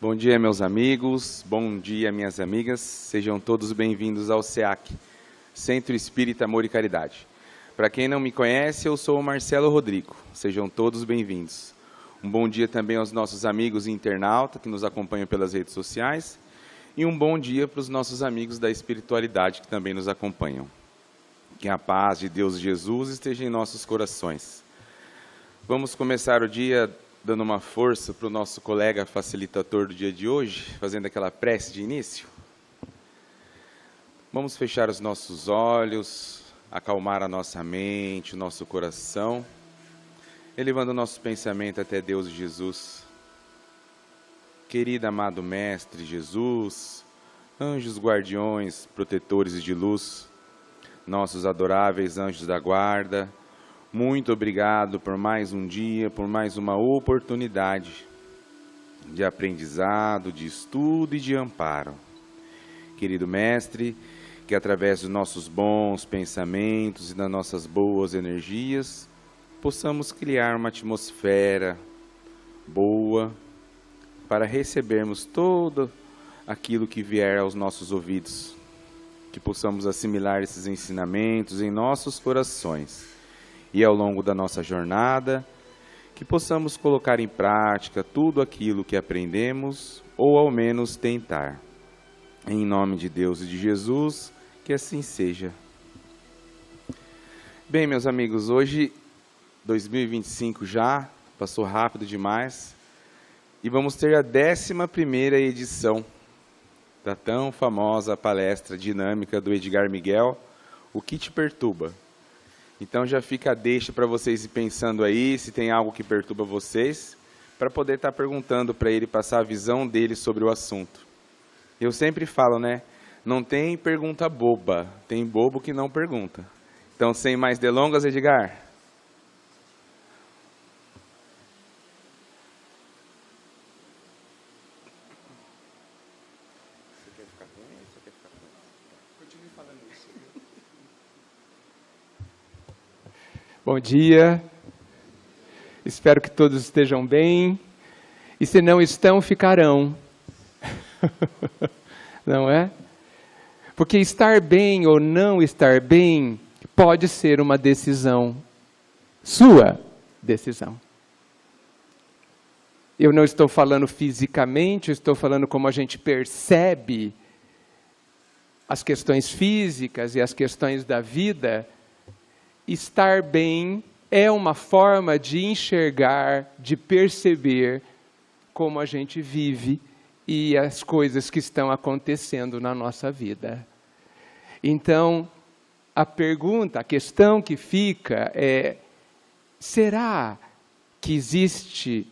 Bom dia, meus amigos, bom dia, minhas amigas, sejam todos bem-vindos ao SEAC, Centro Espírita Amor e Caridade. Para quem não me conhece, eu sou o Marcelo Rodrigo, sejam todos bem-vindos. Um bom dia também aos nossos amigos internautas que nos acompanham pelas redes sociais e um bom dia para os nossos amigos da espiritualidade que também nos acompanham. Que a paz de Deus Jesus esteja em nossos corações. Vamos começar o dia dando uma força para o nosso colega facilitador do dia de hoje, fazendo aquela prece de início. Vamos fechar os nossos olhos, acalmar a nossa mente, o nosso coração, elevando o nosso pensamento até Deus e Jesus. Querido amado Mestre Jesus, anjos guardiões, protetores de luz, nossos adoráveis anjos da guarda, muito obrigado por mais um dia, por mais uma oportunidade de aprendizado, de estudo e de amparo. Querido Mestre, que através dos nossos bons pensamentos e das nossas boas energias, possamos criar uma atmosfera boa para recebermos todo aquilo que vier aos nossos ouvidos, que possamos assimilar esses ensinamentos em nossos corações. E ao longo da nossa jornada, que possamos colocar em prática tudo aquilo que aprendemos, ou ao menos tentar. Em nome de Deus e de Jesus, que assim seja. Bem, meus amigos, hoje, 2025 já, passou rápido demais, e vamos ter a 11ª edição da tão famosa palestra dinâmica do Edgar Miguel, O que te perturba? Então já fica a deixa para vocês ir pensando aí, se tem algo que perturba vocês, para poder estar perguntando para ele, passar a visão dele sobre o assunto. Eu sempre falo, né? Não tem pergunta boba, tem bobo que não pergunta. Então, sem mais delongas, Edgar. Você quer ficar com ele? Você quer ficar com ele? Continue falando isso. Bom dia, espero que todos estejam bem, e se não estão, ficarão, não é? Porque estar bem ou não estar bem pode ser uma decisão, sua decisão. Eu não estou falando fisicamente, eu estou falando como a gente percebe as questões físicas e as questões da vida. Estar bem é uma forma de enxergar, de perceber como a gente vive e as coisas que estão acontecendo na nossa vida. Então, a pergunta, a questão que fica é: será que existe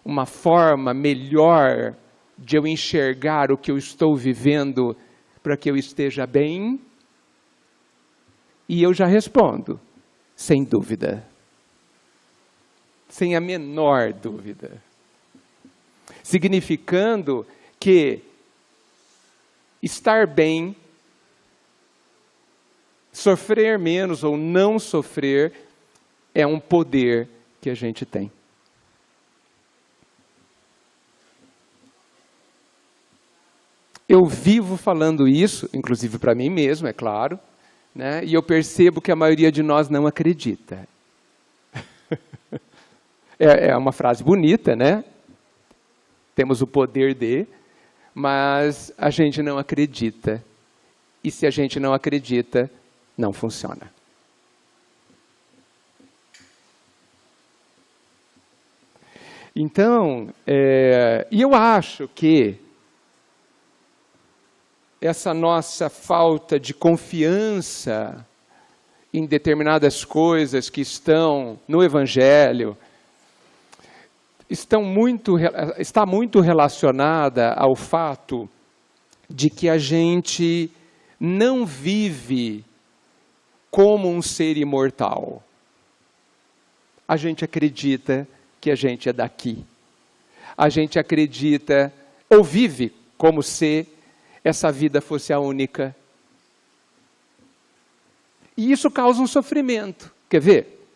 uma forma melhor de eu enxergar o que eu estou vivendo para que eu esteja bem? E eu já respondo, sem dúvida. Sem a menor dúvida. Significando que estar bem, sofrer menos ou não sofrer, é um poder que a gente tem. Eu vivo falando isso, inclusive para mim mesmo, é claro. Né? E eu percebo que a maioria de nós não acredita. É uma frase bonita, né? Temos o poder de, mas a gente não acredita. E se a gente não acredita, não funciona. Então, e eu acho que essa nossa falta de confiança em determinadas coisas que estão no Evangelho, está muito relacionada ao fato de que a gente não vive como um ser imortal. A gente acredita que a gente é daqui. A gente acredita, ou vive como se essa vida fosse a única. E isso causa um sofrimento. Quer ver?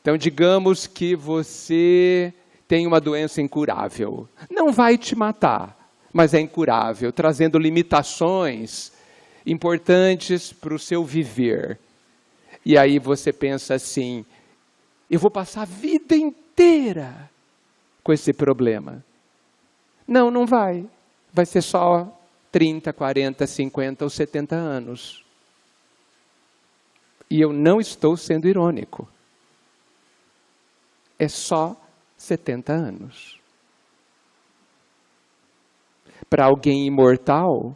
Então, digamos que você tem uma doença incurável. Não vai te matar, mas é incurável, trazendo limitações importantes para o seu viver. E aí você pensa assim, eu vou passar a vida inteira com esse problema. Não, não vai. Vai ser só 30, 40, 50 ou 70 anos. E eu não estou sendo irônico. É só 70 anos. Para alguém imortal,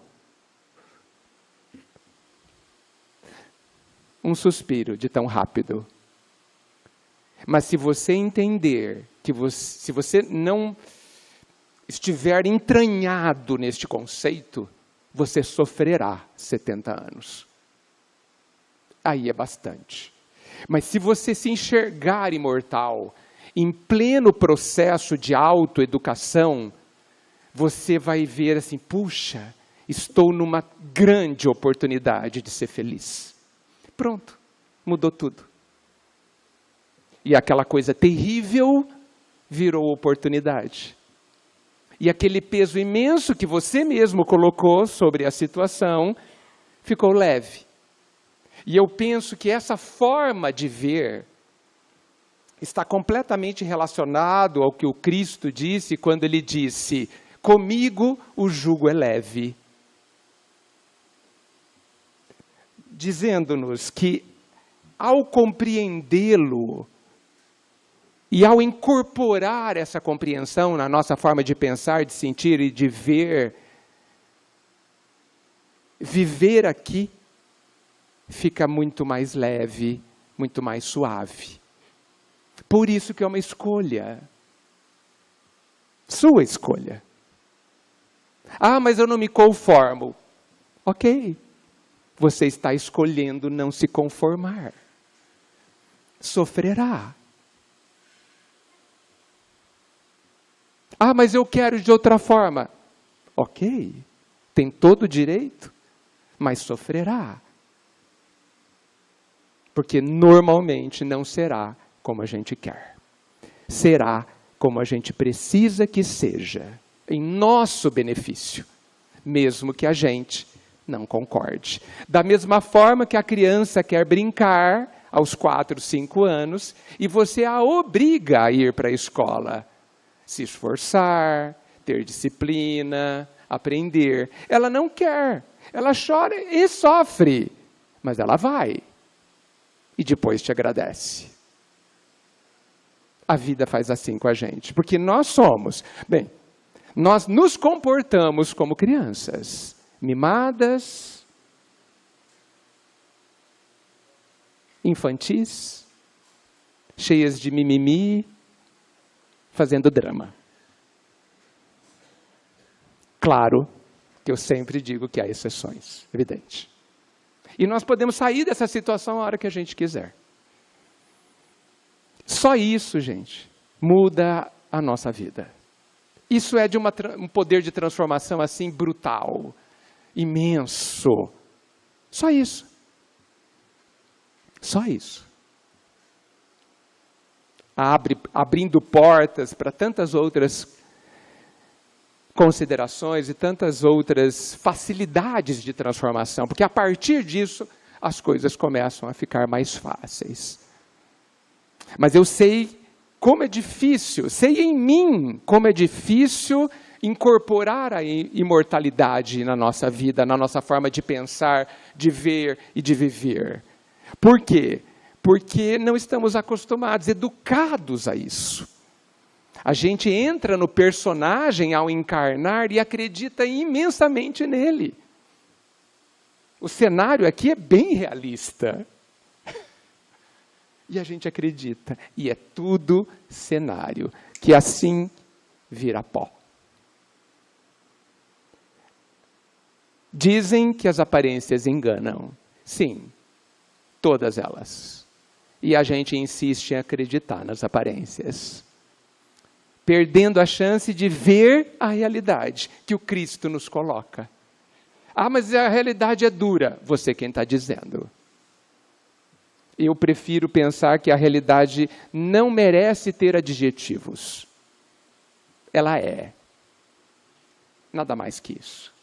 um suspiro de tão rápido. Mas se você entender, se você não estiver entranhado neste conceito, você sofrerá 70 anos. Aí é bastante. Mas se você se enxergar imortal, em pleno processo de autoeducação, você vai ver assim, puxa, estou numa grande oportunidade de ser feliz. Pronto, mudou tudo. E aquela coisa terrível virou oportunidade. E aquele peso imenso que você mesmo colocou sobre a situação ficou leve. E eu penso que essa forma de ver está completamente relacionado ao que o Cristo disse quando ele disse, comigo o jugo é leve. Dizendo-nos que ao compreendê-lo e ao incorporar essa compreensão na nossa forma de pensar, de sentir e de ver, viver aqui fica muito mais leve, muito mais suave. Por isso que é uma escolha. Sua escolha. Ah, mas eu não me conformo. Ok. Você está escolhendo não se conformar. Sofrerá. Ah, mas eu quero de outra forma. Ok. Tem todo o direito, mas sofrerá. Porque normalmente não será como a gente quer. Será como a gente precisa que seja, em nosso benefício, mesmo que a gente não concorde. Da mesma forma que a criança quer brincar aos 4, 5 anos, e você a obriga a ir para a escola, se esforçar, ter disciplina, aprender. Ela não quer, ela chora e sofre, mas ela vai. E depois te agradece. A vida faz assim com a gente, porque nós nós nos comportamos como crianças, mimadas, infantis, cheias de mimimi, fazendo drama. Claro que eu sempre digo que há exceções, evidente. E nós podemos sair dessa situação a hora que a gente quiser. Só isso, gente, muda a nossa vida. Isso é de um poder de transformação assim brutal, imenso. Só isso. Só isso. Abrindo portas para tantas outras considerações e tantas outras facilidades de transformação, porque a partir disso as coisas começam a ficar mais fáceis. Mas eu sei como é difícil, sei em mim como é difícil incorporar a imortalidade na nossa vida, na nossa forma de pensar, de ver e de viver. Por quê? Porque não estamos acostumados, educados a isso. A gente entra no personagem ao encarnar e acredita imensamente nele. O cenário aqui é bem realista. E a gente acredita. E é tudo cenário, que assim vira pó. Dizem que as aparências enganam. Sim, todas elas. E a gente insiste em acreditar nas aparências, perdendo a chance de ver a realidade que o Cristo nos coloca. Ah, mas a realidade é dura. Você quem está dizendo. Eu prefiro pensar que a realidade não merece ter adjetivos. ela é. Nada mais que isso.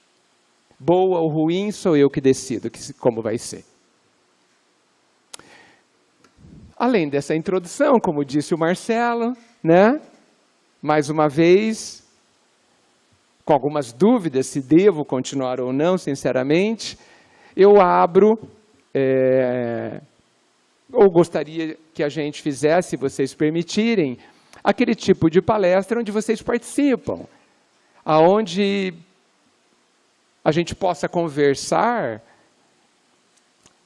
Boa ou ruim, sou eu que decido como vai ser. Além dessa introdução, como disse o Marcelo, né? Mais uma vez, com algumas dúvidas se devo continuar ou não, sinceramente, eu abro, ou gostaria que a gente fizesse, se vocês permitirem, aquele tipo de palestra onde vocês participam, aonde a gente possa conversar,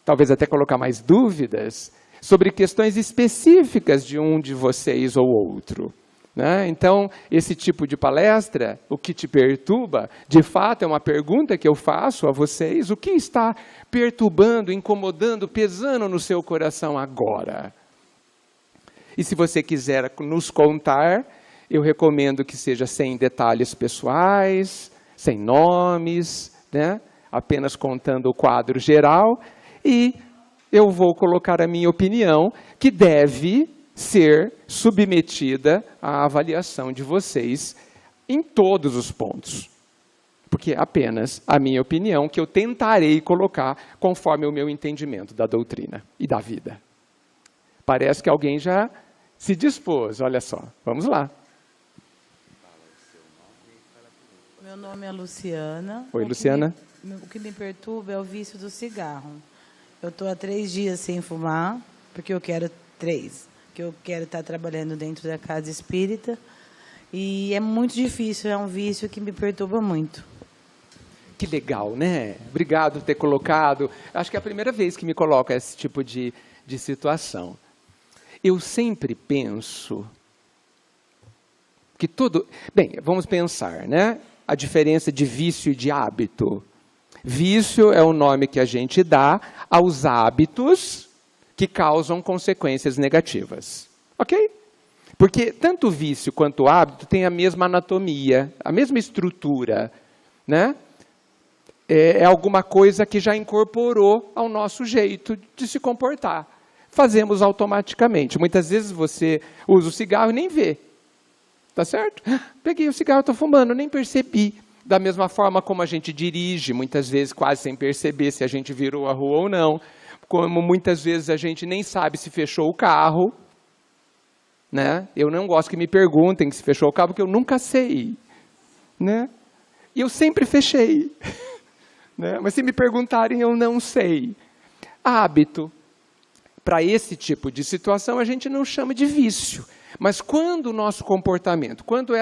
talvez até colocar mais dúvidas, sobre questões específicas de um de vocês ou outro. Né? Então, esse tipo de palestra, o que te perturba, de fato é uma pergunta que eu faço a vocês, o que está perturbando, incomodando, pesando no seu coração agora? E se você quiser nos contar, eu recomendo que seja sem detalhes pessoais, sem nomes, né? Apenas contando o quadro geral, e eu vou colocar a minha opinião, que deve ser submetida à avaliação de vocês em todos os pontos. Porque é apenas a minha opinião que eu tentarei colocar conforme o meu entendimento da doutrina e da vida. Parece que alguém já se dispôs, olha só, vamos lá. Meu nome é Luciana. Oi, Luciana. O que me perturba é o vício do cigarro. Eu estou há 3 dias sem fumar, porque eu quero 3. Porque eu quero estar trabalhando dentro da casa espírita. E é muito difícil, é um vício que me perturba muito. Que legal, né? Obrigado por ter colocado. Acho que é a primeira vez que me coloca esse tipo de situação. Eu sempre penso que tudo... Bem, vamos pensar, né? A diferença de vício e de hábito. Vício é o nome que a gente dá aos hábitos que causam consequências negativas. Ok? Porque tanto o vício quanto o hábito têm a mesma anatomia, a mesma estrutura, né? É alguma coisa que já incorporou ao nosso jeito de se comportar. Fazemos automaticamente. Muitas vezes você usa o cigarro e nem vê. Tá certo? Peguei o cigarro, estou fumando, nem percebi. Da mesma forma como a gente dirige, muitas vezes quase sem perceber se a gente virou a rua ou não. Como muitas vezes a gente nem sabe se fechou o carro. Né? Eu não gosto que me perguntem se fechou o carro, porque eu nunca sei. Né? E eu sempre fechei. Né? Mas se me perguntarem, eu não sei. Hábito. Para esse tipo de situação, a gente não chama de vício. Mas quando o nosso comportamento, quando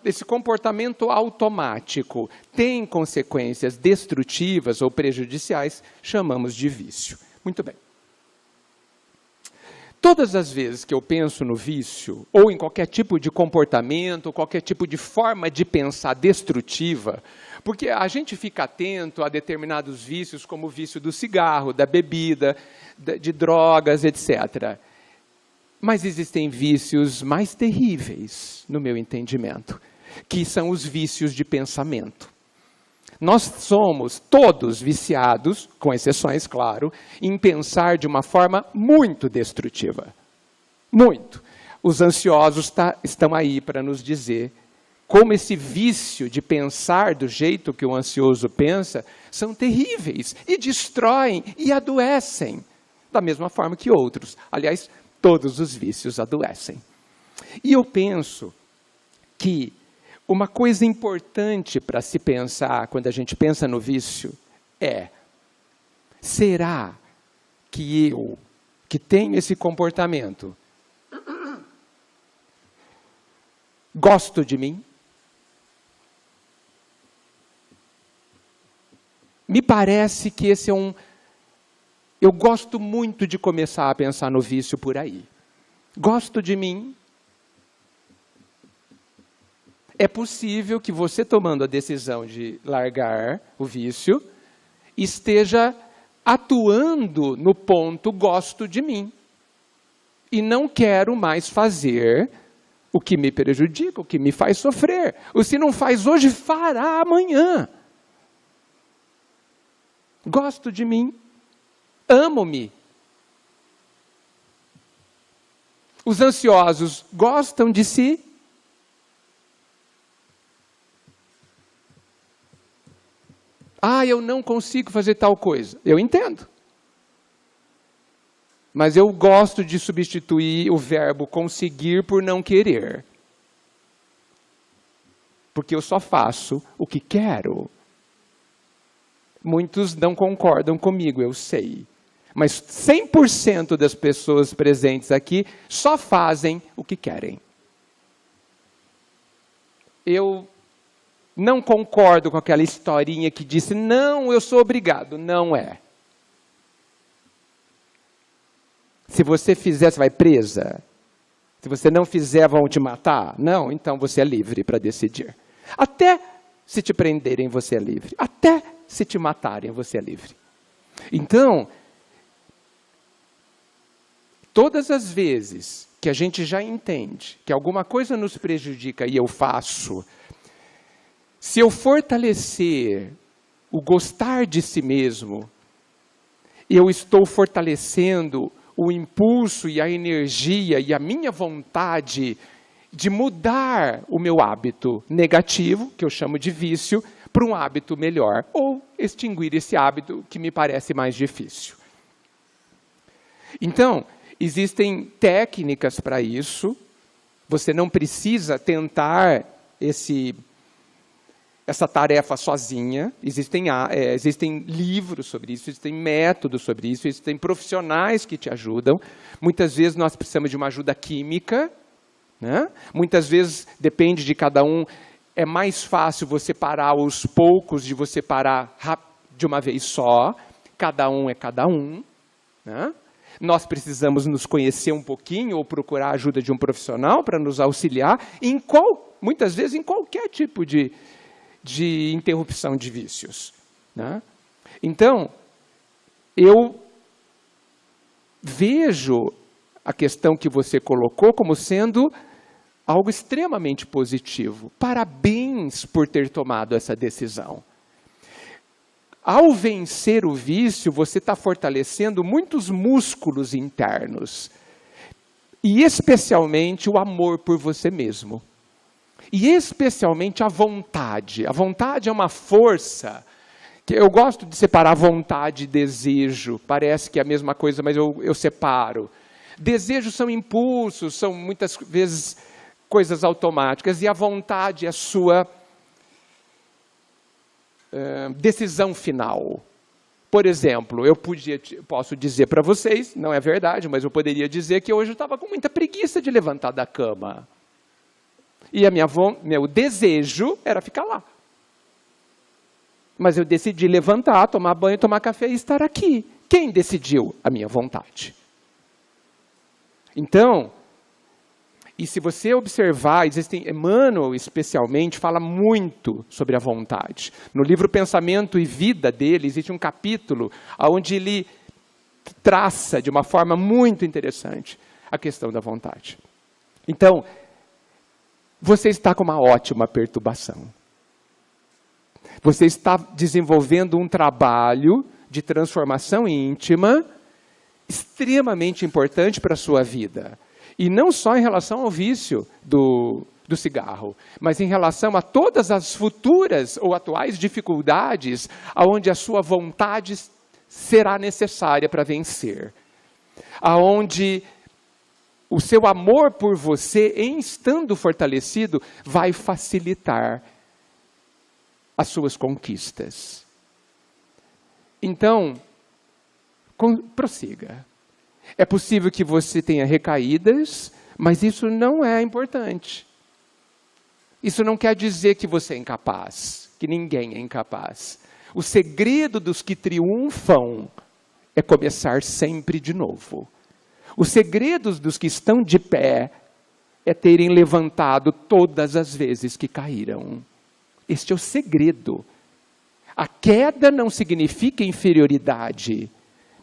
esse comportamento automático tem consequências destrutivas ou prejudiciais, chamamos de vício. Muito bem. Todas as vezes que eu penso no vício, ou em qualquer tipo de comportamento, qualquer tipo de forma de pensar destrutiva, porque a gente fica atento a determinados vícios, como o vício do cigarro, da bebida, de drogas, etc. Mas existem vícios mais terríveis, no meu entendimento, que são os vícios de pensamento. Nós somos todos viciados, com exceções, claro, em pensar de uma forma muito destrutiva. Muito. Os ansiosos estão aí para nos dizer como esse vício de pensar do jeito que o ansioso pensa são terríveis e destroem e adoecem, da mesma forma que outros. Aliás, todos os vícios adoecem. E eu penso que uma coisa importante para se pensar quando a gente pensa no vício é: será que eu, que tenho esse comportamento, gosto de mim? Me parece que esse é um... Eu gosto muito de começar a pensar no vício por aí. Gosto de mim. É possível que você, tomando a decisão de largar o vício, esteja atuando no ponto gosto de mim. E não quero mais fazer o que me prejudica, o que me faz sofrer. O se não faz hoje, fará amanhã. Gosto de mim. Amo-me. Os ansiosos gostam de si. Ah, eu não consigo fazer tal coisa. Eu entendo. Mas eu gosto de substituir o verbo conseguir por não querer. Porque eu só faço o que quero. Muitos não concordam comigo, eu sei. Mas 100% das pessoas presentes aqui só fazem o que querem. Eu não concordo com aquela historinha que disse, não, eu sou obrigado. Não é. Se você fizer, você vai presa. Se você não fizer, vão te matar. Não, então você é livre para decidir. Até se te prenderem, você é livre. Até se te matarem, você é livre. Então, todas as vezes que a gente já entende que alguma coisa nos prejudica e eu faço, se eu fortalecer o gostar de si mesmo, eu estou fortalecendo o impulso e a energia e a minha vontade de mudar o meu hábito negativo, que eu chamo de vício, para um hábito melhor, ou extinguir esse hábito que me parece mais difícil. Então, existem técnicas para isso. Você não precisa tentar essa tarefa sozinha. Existem livros sobre isso, existem métodos sobre isso, existem profissionais que te ajudam. Muitas vezes nós precisamos de uma ajuda química, né? Muitas vezes, depende de cada um, é mais fácil você parar aos poucos de você parar de uma vez só. Cada um é cada um, né? Nós precisamos nos conhecer um pouquinho ou procurar a ajuda de um profissional para nos auxiliar, muitas vezes em qualquer tipo de interrupção de vícios, né? Então, eu vejo a questão que você colocou como sendo algo extremamente positivo. Parabéns por ter tomado essa decisão. Ao vencer o vício, você está fortalecendo muitos músculos internos. E especialmente o amor por você mesmo. E especialmente a vontade. A vontade é uma força. Eu gosto de separar vontade e desejo. Parece que é a mesma coisa, mas eu separo. Desejos são impulsos, são muitas vezes coisas automáticas. E a vontade é a sua decisão final. Por exemplo, eu posso dizer para vocês, não é verdade, mas eu poderia dizer que hoje eu estava com muita preguiça de levantar da cama. E meu desejo era ficar lá. Mas eu decidi levantar, tomar banho, tomar café e estar aqui. Quem decidiu? A minha vontade. Então, e se você observar, Emmanuel especialmente fala muito sobre a vontade. No livro Pensamento e Vida dele, existe um capítulo onde ele traça de uma forma muito interessante a questão da vontade. Então, você está com uma ótima perturbação. Você está desenvolvendo um trabalho de transformação íntima extremamente importante para a sua vida. E não só em relação ao vício do cigarro, mas em relação a todas as futuras ou atuais dificuldades aonde a sua vontade será necessária para vencer. Aonde o seu amor por você, em estando fortalecido, vai facilitar as suas conquistas. Então, prossiga. É possível que você tenha recaídas, mas isso não é importante. Isso não quer dizer que você é incapaz, que ninguém é incapaz. O segredo dos que triunfam é começar sempre de novo. Os segredos dos que estão de pé é terem levantado todas as vezes que caíram. Este é o segredo. A queda não significa inferioridade,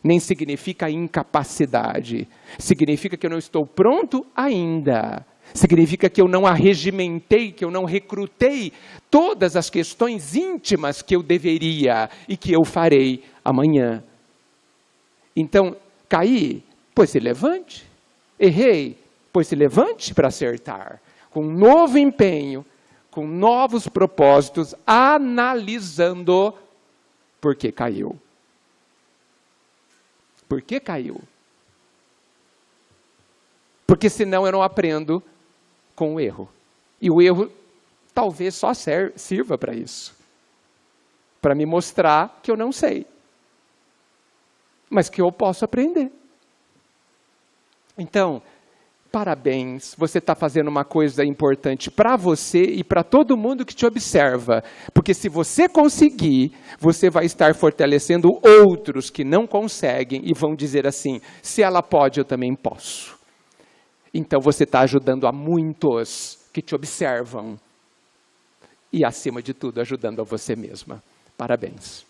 nem significa incapacidade. Significa que eu não estou pronto ainda. Significa que eu não arregimentei, que eu não recrutei todas as questões íntimas que eu deveria e que eu farei amanhã. Então, caí, pois se levante. Errei, pois se levante para acertar. Com um novo empenho, com novos propósitos, analisando Porque caiu. Por que caiu? Porque senão eu não aprendo com o erro. E o erro talvez só sirva para isso. Para me mostrar que eu não sei. Mas que eu posso aprender. Então, parabéns, você está fazendo uma coisa importante para você e para todo mundo que te observa. Porque se você conseguir, você vai estar fortalecendo outros que não conseguem e vão dizer assim, se ela pode, eu também posso. Então você está ajudando a muitos que te observam. E acima de tudo, ajudando a você mesma. Parabéns.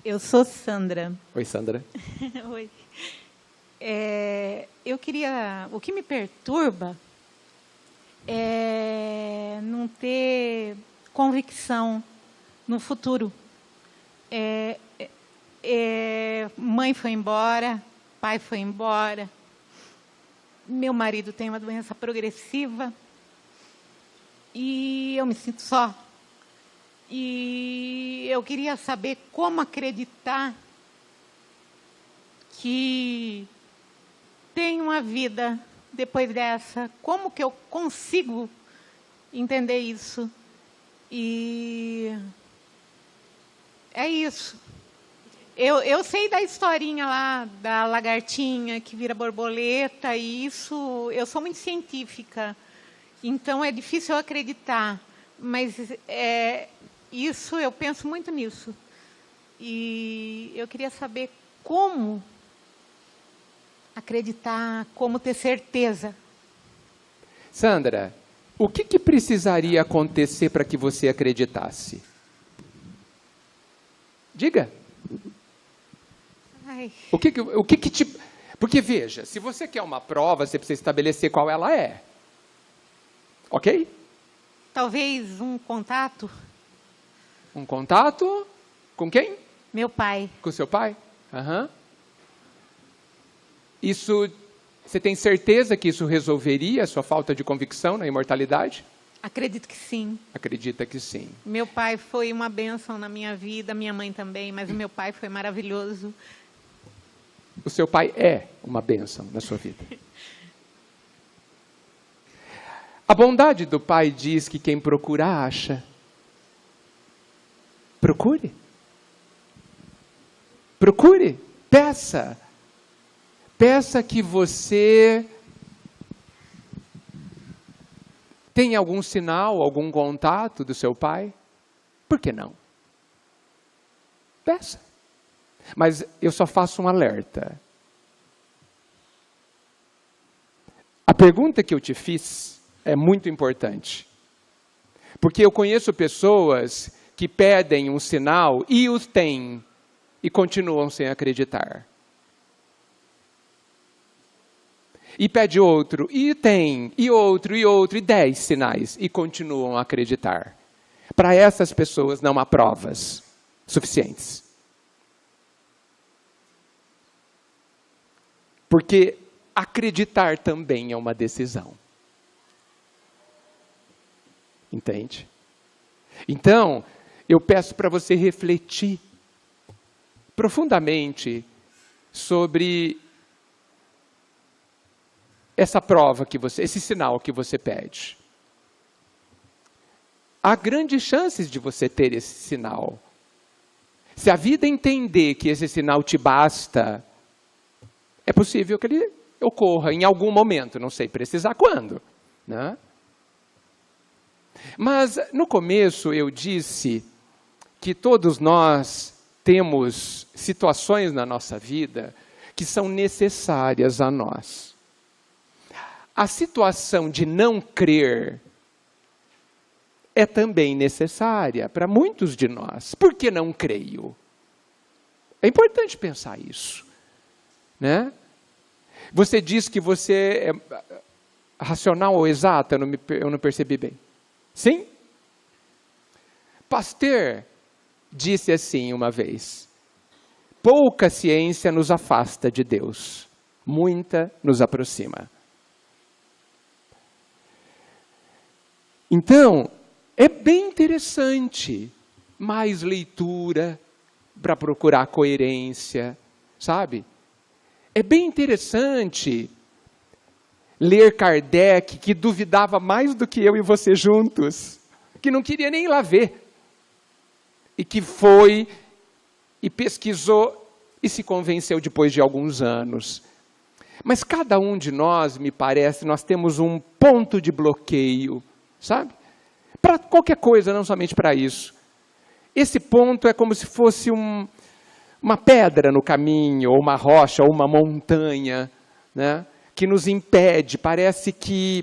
Eu sou Sandra. Oi, Sandra. Oi. Eu queria... O que me perturba é não ter convicção no futuro. Mãe foi embora, pai foi embora. Meu marido tem uma doença progressiva. E eu me sinto só. E eu queria saber como acreditar que tem uma vida depois dessa. Como que eu consigo entender isso? E é isso. Eu sei da historinha lá da lagartinha que vira borboleta, e isso, eu sou muito científica, então é difícil eu acreditar, mas isso, eu penso muito nisso. E eu queria saber como acreditar, como ter certeza. Sandra, o que precisaria acontecer para que você acreditasse? Diga. Ai. O que te... Porque, veja, se você quer uma prova, você precisa estabelecer qual ela é. Ok? Talvez um contato. Um contato com quem? Meu pai. Com seu pai? Aham. Isso, você tem certeza que isso resolveria a sua falta de convicção na imortalidade? Acredito que sim. Acredita que sim. Meu pai foi uma bênção na minha vida, minha mãe também, mas o meu pai foi maravilhoso. O seu pai é uma bênção na sua vida. A bondade do pai diz que quem procura, acha. Procure. Procure. Peça. Peça que você tenha algum sinal, algum contato do seu pai. Por que não? Peça. Mas eu só faço um alerta. A pergunta que eu te fiz é muito importante. Porque eu conheço pessoas que pedem um sinal e os têm e continuam sem acreditar. E pede outro, e tem, e outro, e 10 sinais, e continuam a acreditar. Para essas pessoas não há provas suficientes. Porque acreditar também é uma decisão. Entende? Então, eu peço para você refletir profundamente sobre essa prova que você, esse sinal que você pede. Há grandes chances de você ter esse sinal. Se a vida entender que esse sinal te basta, é possível que ele ocorra em algum momento, não sei precisar quando, né? Mas no começo eu disse que todos nós temos situações na nossa vida que são necessárias a nós. A situação de não crer é também necessária para muitos de nós. Por que não creio? É importante pensar isso, né? Você diz que você é racional ou exata? Eu não percebi bem. Sim? Pasteur disse assim uma vez: pouca ciência nos afasta de Deus, muita nos aproxima. Então, é bem interessante. Mais leitura para procurar coerência, sabe? É bem interessante ler Kardec, que duvidava mais do que eu e você juntos, que não queria nem ir lá ver, e que foi e pesquisou e se convenceu depois de alguns anos. Mas cada um de nós, me parece, nós temos um ponto de bloqueio, sabe? Para qualquer coisa, não somente para isso. Esse ponto é como se fosse uma pedra no caminho, ou uma rocha, ou uma montanha, né? Que nos impede. Parece que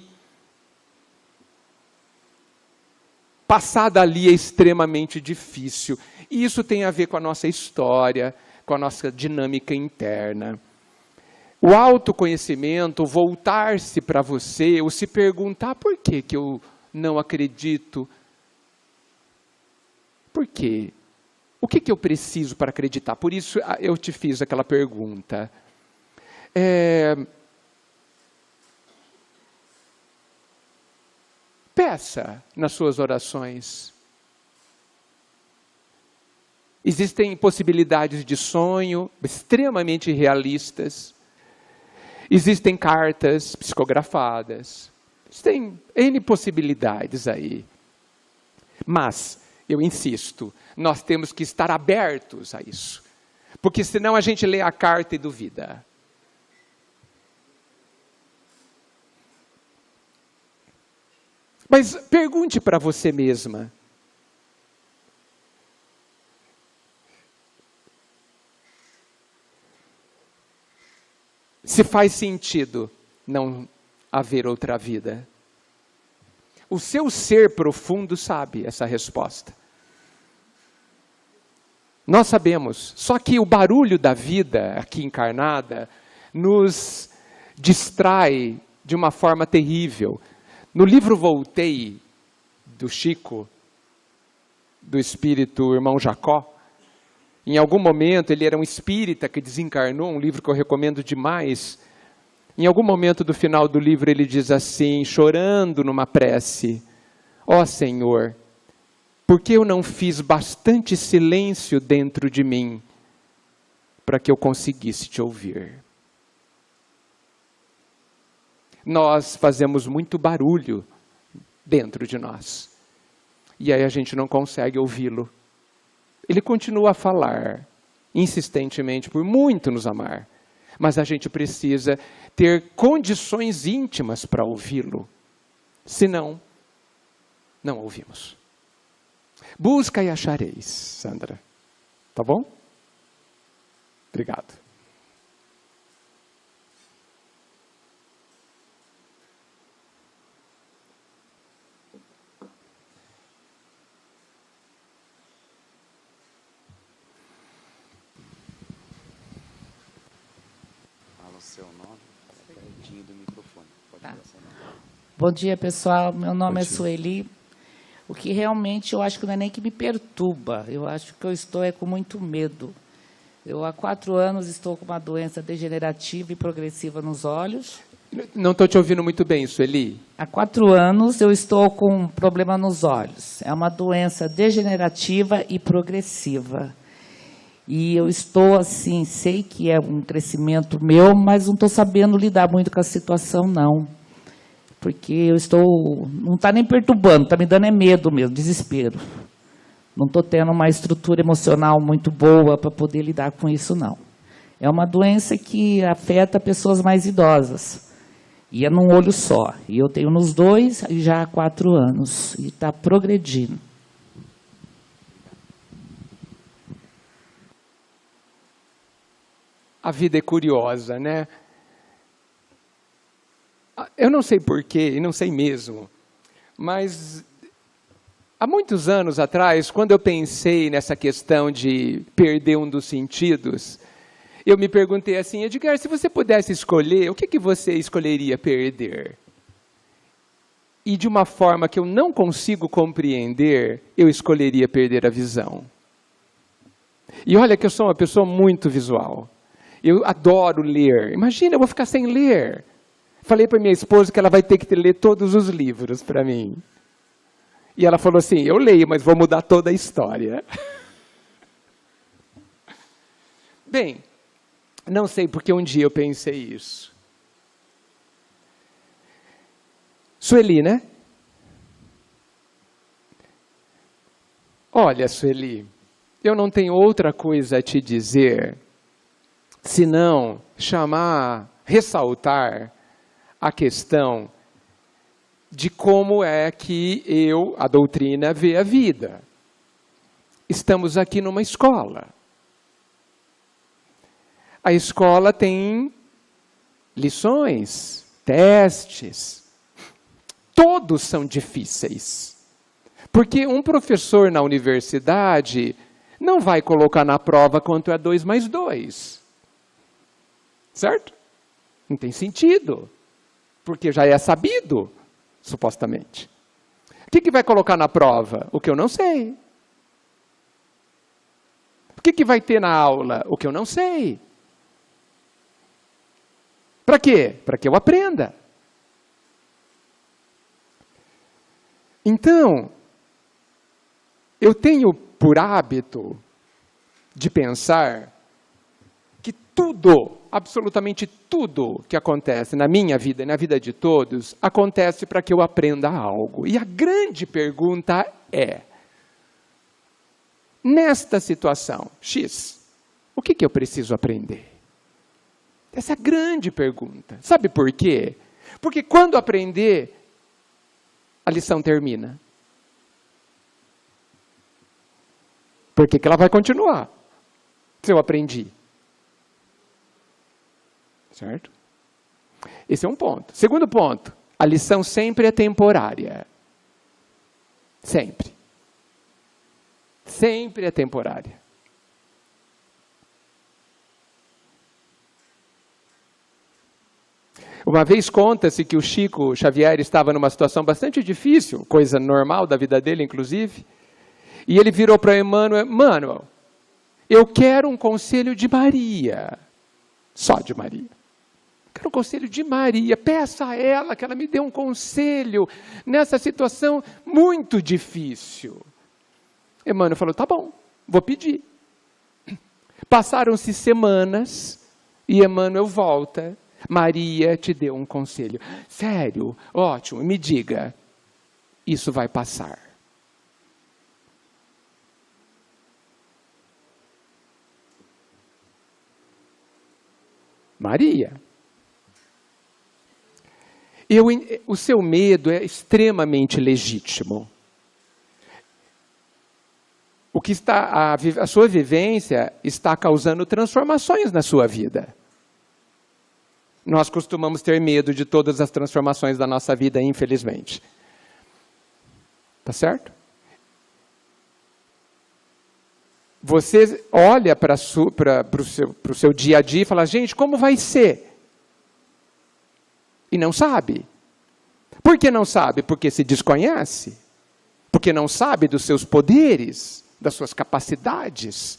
passar dali é extremamente difícil. E isso tem a ver com a nossa história, com a nossa dinâmica interna. O autoconhecimento, voltar-se para você, ou se perguntar por que eu não acredito. Por quê? O que eu preciso para acreditar? Por isso eu te fiz aquela pergunta. Peça nas suas orações. Existem possibilidades de sonho extremamente realistas. Existem cartas psicografadas. Existem N possibilidades aí. Mas, eu insisto, nós temos que estar abertos a isso. Porque senão a gente lê a carta e duvida. Mas pergunte para você mesma. Se faz sentido não haver outra vida. O seu ser profundo sabe essa resposta. Nós sabemos, só que o barulho da vida aqui encarnada nos distrai de uma forma terrível. No livro Voltei, do Chico, do espírito irmão Jacó, em algum momento, ele era um espírita que desencarnou, um livro que eu recomendo demais. Em algum momento do final do livro, ele diz assim, chorando numa prece, ó Senhor, por que eu não fiz bastante silêncio dentro de mim para que eu conseguisse te ouvir? Nós fazemos muito barulho dentro de nós. E aí a gente não consegue ouvi-lo. Ele continua a falar insistentemente por muito nos amar. Mas a gente precisa ter condições íntimas para ouvi-lo. Senão, não ouvimos. Busca e achareis, Sandra. Tá bom? Obrigado. Seu nome, pertinho do microfone. Pode falar seu nome. Bom dia, pessoal. Meu nome é Sueli. O que realmente eu acho que não é nem que me perturba. Eu acho que eu estou com muito medo. Eu há 4 anos estou com uma doença degenerativa e progressiva nos olhos. Não estou te ouvindo muito bem, Sueli. Há 4 anos eu estou com um problema nos olhos. É uma doença degenerativa e progressiva. E eu estou assim, sei que é um crescimento meu, mas não estou sabendo lidar muito com a situação, não. Porque eu estou, não está nem perturbando, está me dando medo mesmo, desespero. Não estou tendo uma estrutura emocional muito boa para poder lidar com isso, não. É uma doença que afeta pessoas mais idosas. E é num olho só. E eu tenho nos 2 já há 4 anos. E está progredindo. A vida é curiosa, né? Eu não sei porquê, e não sei mesmo, mas há muitos anos atrás, quando eu pensei nessa questão de perder um dos sentidos, eu me perguntei assim, Edgar, se você pudesse escolher, o que você escolheria perder? E de uma forma que eu não consigo compreender, eu escolheria perder a visão. E olha que eu sou uma pessoa muito visual. Eu adoro ler. Imagina, eu vou ficar sem ler. Falei para minha esposa que ela vai ter que ler todos os livros para mim. E ela falou assim, eu leio, mas vou mudar toda a história. Bem, não sei porque um dia eu pensei isso. Sueli, né? Olha, Sueli, eu não tenho outra coisa a te dizer, senão ressaltar a questão de como é que a doutrina, vê a vida. Estamos aqui numa escola. A escola tem lições, testes. Todos são difíceis. Porque um professor na universidade não vai colocar na prova quanto é 2 mais 2. Certo? Não tem sentido. Porque já é sabido, supostamente. O que vai colocar na prova? O que eu não sei. O que vai ter na aula? O que eu não sei. Para quê? Para que eu aprenda. Então, eu tenho por hábito de pensar que tudo, absolutamente tudo que acontece na minha vida e na vida de todos, acontece para que eu aprenda algo. E a grande pergunta é, nesta situação X, o que eu preciso aprender? Essa é a grande pergunta. Sabe por quê? Porque quando aprender, a lição termina. Por que ela vai continuar? Se eu aprendi. Certo? Esse é um ponto. Segundo ponto, a lição sempre é temporária. Sempre. Sempre é temporária. Uma vez conta-se que o Chico Xavier estava numa situação bastante difícil, coisa normal da vida dele, inclusive, e ele virou para Emmanuel, Emmanuel, eu quero um conselho de Maria, só de Maria. Quero um conselho de Maria, peça a ela que ela me dê um conselho nessa situação muito difícil. Emmanuel falou, tá bom, vou pedir. Passaram-se semanas e Emmanuel volta. Maria te deu um conselho. Sério? Ótimo. Me diga. Isso vai passar. Maria. O seu medo é extremamente legítimo. O que a sua vivência está causando transformações na sua vida. Nós costumamos ter medo de todas as transformações da nossa vida, infelizmente. Tá certo? Você olha para o seu dia a dia e fala, gente, como vai ser? E não sabe. Por que não sabe? Porque se desconhece. Porque não sabe dos seus poderes, das suas capacidades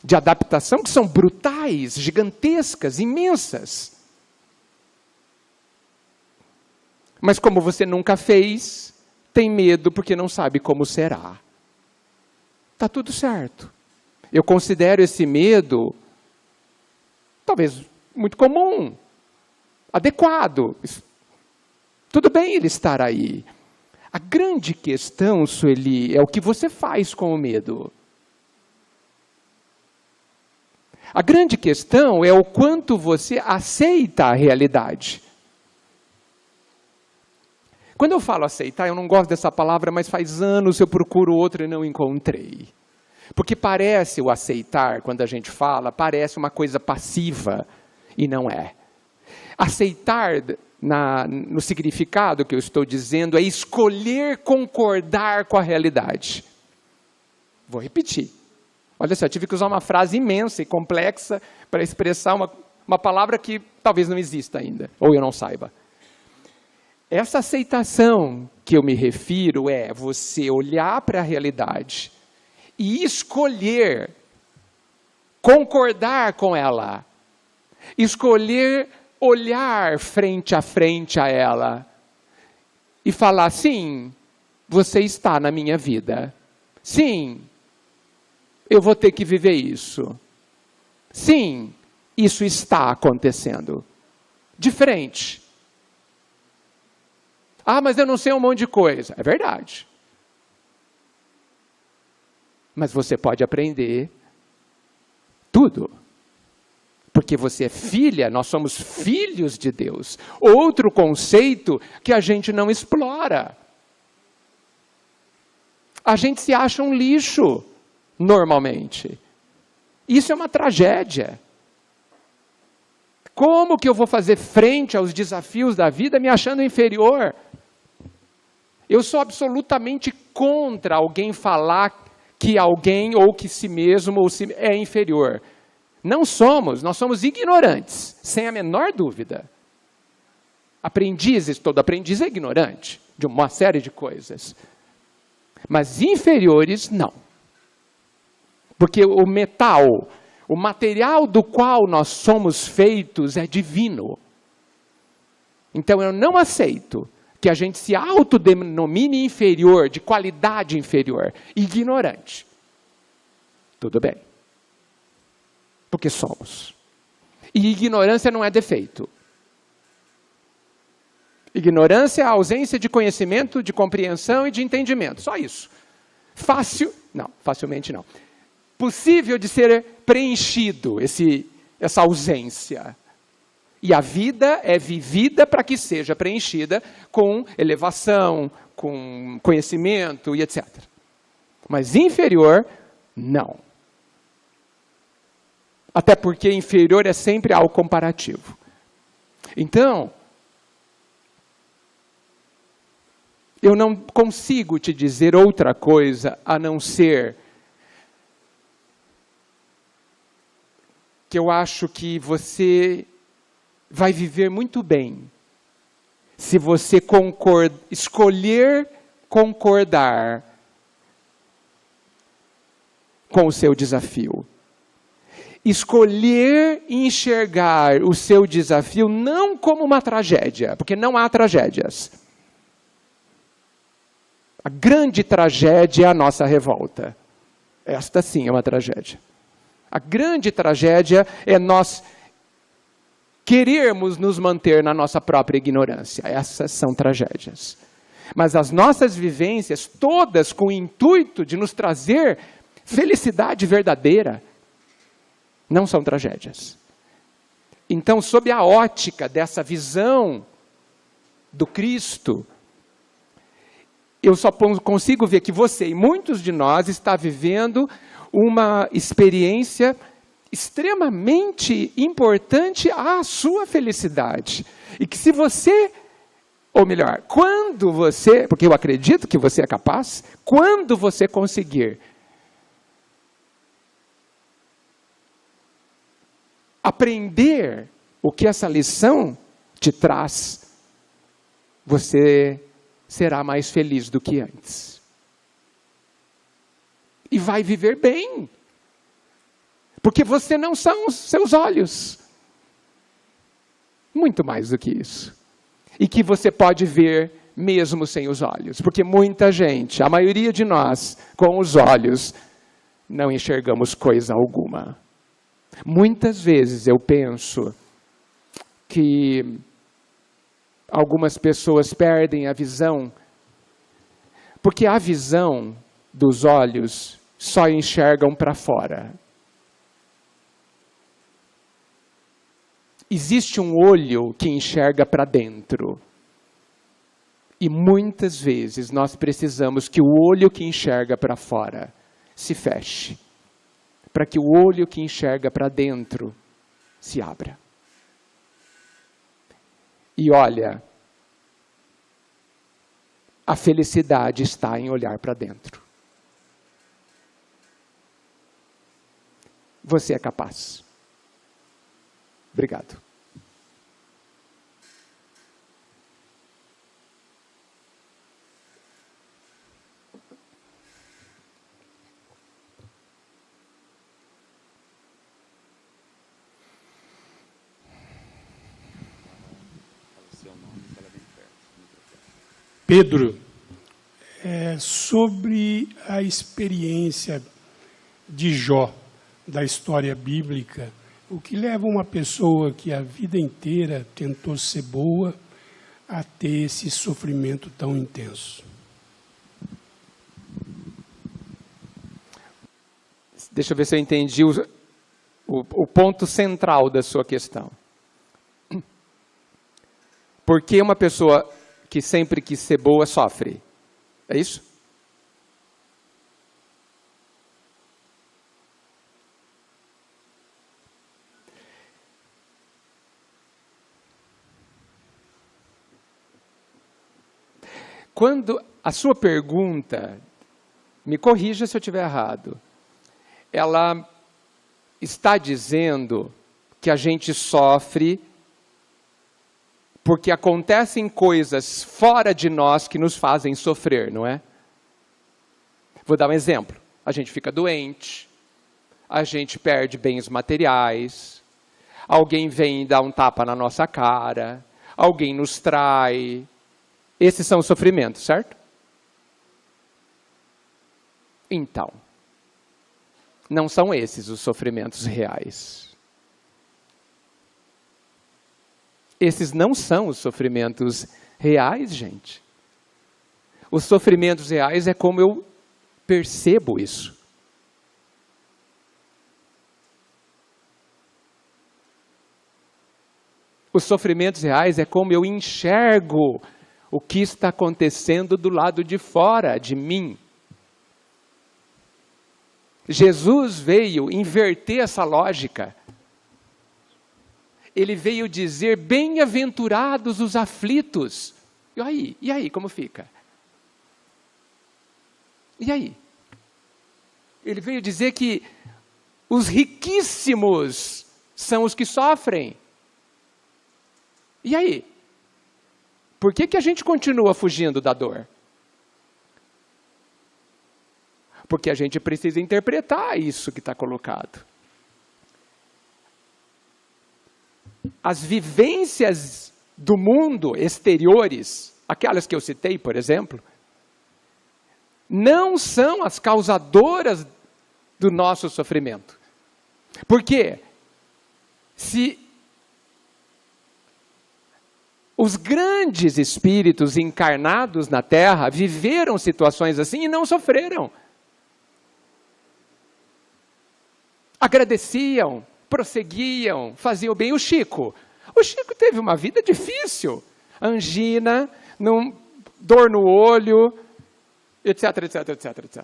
de adaptação, que são brutais, gigantescas, imensas. Mas como você nunca fez, tem medo porque não sabe como será. Está tudo certo. Eu considero esse medo, talvez, muito comum, adequado. Tudo bem ele estar aí. A grande questão, Sueli, é o que você faz com o medo. A grande questão é o quanto você aceita a realidade. Quando eu falo aceitar, eu não gosto dessa palavra, mas faz anos eu procuro outra e não encontrei. Porque parece o aceitar, quando a gente fala, parece uma coisa passiva, e não é. Aceitar, no significado que eu estou dizendo, é escolher concordar com a realidade. Vou repetir. Olha só, eu tive que usar uma frase imensa e complexa para expressar uma palavra que talvez não exista ainda, ou eu não saiba. Essa aceitação que eu me refiro é você olhar para a realidade e escolher concordar com ela. Escolher olhar frente a ela e falar, sim, você está na minha vida. Sim, eu vou ter que viver isso. Sim, isso está acontecendo. De frente. Ah, mas eu não sei um monte de coisa. É verdade. Mas você pode aprender tudo. Porque você é filha, nós somos filhos de Deus. Outro conceito que a gente não explora. A gente se acha um lixo, normalmente. Isso é uma tragédia. Como que eu vou fazer frente aos desafios da vida me achando inferior? Eu sou absolutamente contra alguém falar que alguém ou que si mesmo ou si é inferior. Não somos, nós somos ignorantes, sem a menor dúvida. Aprendizes, todo aprendiz é ignorante de uma série de coisas. Mas inferiores, não. Porque o metal, o material do qual nós somos feitos é divino. Então eu não aceito que a gente se autodenomine inferior, de qualidade inferior, ignorante. Tudo bem. Porque somos. E ignorância não é defeito. Ignorância é a ausência de conhecimento, de compreensão e de entendimento. Só isso. Fácil? Não, facilmente não. Possível de ser preenchido, essa ausência. E a vida é vivida para que seja preenchida com elevação, com conhecimento e etc. Mas inferior, não. Até porque inferior é sempre algo comparativo. Então, eu não consigo te dizer outra coisa a não ser que eu acho que você vai viver muito bem se você escolher concordar com o seu desafio. Escolher enxergar o seu desafio não como uma tragédia, porque não há tragédias. A grande tragédia é a nossa revolta. Esta sim é uma tragédia. A grande tragédia é nós querermos nos manter na nossa própria ignorância. Essas são tragédias. Mas as nossas vivências, todas com o intuito de nos trazer felicidade verdadeira, não são tragédias. Então, sob a ótica dessa visão do Cristo, eu só consigo ver que você e muitos de nós está vivendo uma experiência extremamente importante à sua felicidade. E que se você, ou melhor, quando você, porque eu acredito que você é capaz, quando você conseguir aprender o que essa lição te traz, você será mais feliz do que antes. E vai viver bem. Porque você não são os seus olhos. Muito mais do que isso. E que você pode ver mesmo sem os olhos. Porque muita gente, a maioria de nós, com os olhos, não enxergamos coisa alguma. Muitas vezes eu penso que algumas pessoas perdem a visão, porque a visão dos olhos só enxergam para fora. Existe um olho que enxerga para dentro. E muitas vezes nós precisamos que o olho que enxerga para fora se feche, para que o olho que enxerga para dentro se abra. E olha, a felicidade está em olhar para dentro. Você é capaz. Obrigado. Pedro, sobre a experiência de Jó, da história bíblica, o que leva uma pessoa que a vida inteira tentou ser boa a ter esse sofrimento tão intenso. Deixa eu ver se eu entendi o ponto central da sua questão. Por que uma pessoa que sempre quis ser boa sofre? É isso? Quando a sua pergunta, me corrija se eu estiver errado, ela está dizendo que a gente sofre porque acontecem coisas fora de nós que nos fazem sofrer, não é? Vou dar um exemplo. A gente fica doente, a gente perde bens materiais, alguém vem dar um tapa na nossa cara, alguém nos trai. Esses são os sofrimentos, certo? Então, não são esses os sofrimentos reais. Esses não são os sofrimentos reais, gente. Os sofrimentos reais é como eu percebo isso. Os sofrimentos reais é como eu enxergo o que está acontecendo do lado de fora de mim. Jesus veio inverter essa lógica. Ele veio dizer, bem-aventurados os aflitos. E aí, como fica? E aí? Ele veio dizer que os riquíssimos são os que sofrem. E aí? Por que a gente continua fugindo da dor? Porque a gente precisa interpretar isso que está colocado. As vivências do mundo exteriores, aquelas que eu citei, por exemplo, não são as causadoras do nosso sofrimento. Por quê? Se os grandes espíritos encarnados na Terra viveram situações assim e não sofreram. Agradeciam, prosseguiam, faziam bem. O Chico teve uma vida difícil. Angina, dor no olho, etc, etc, etc, etc.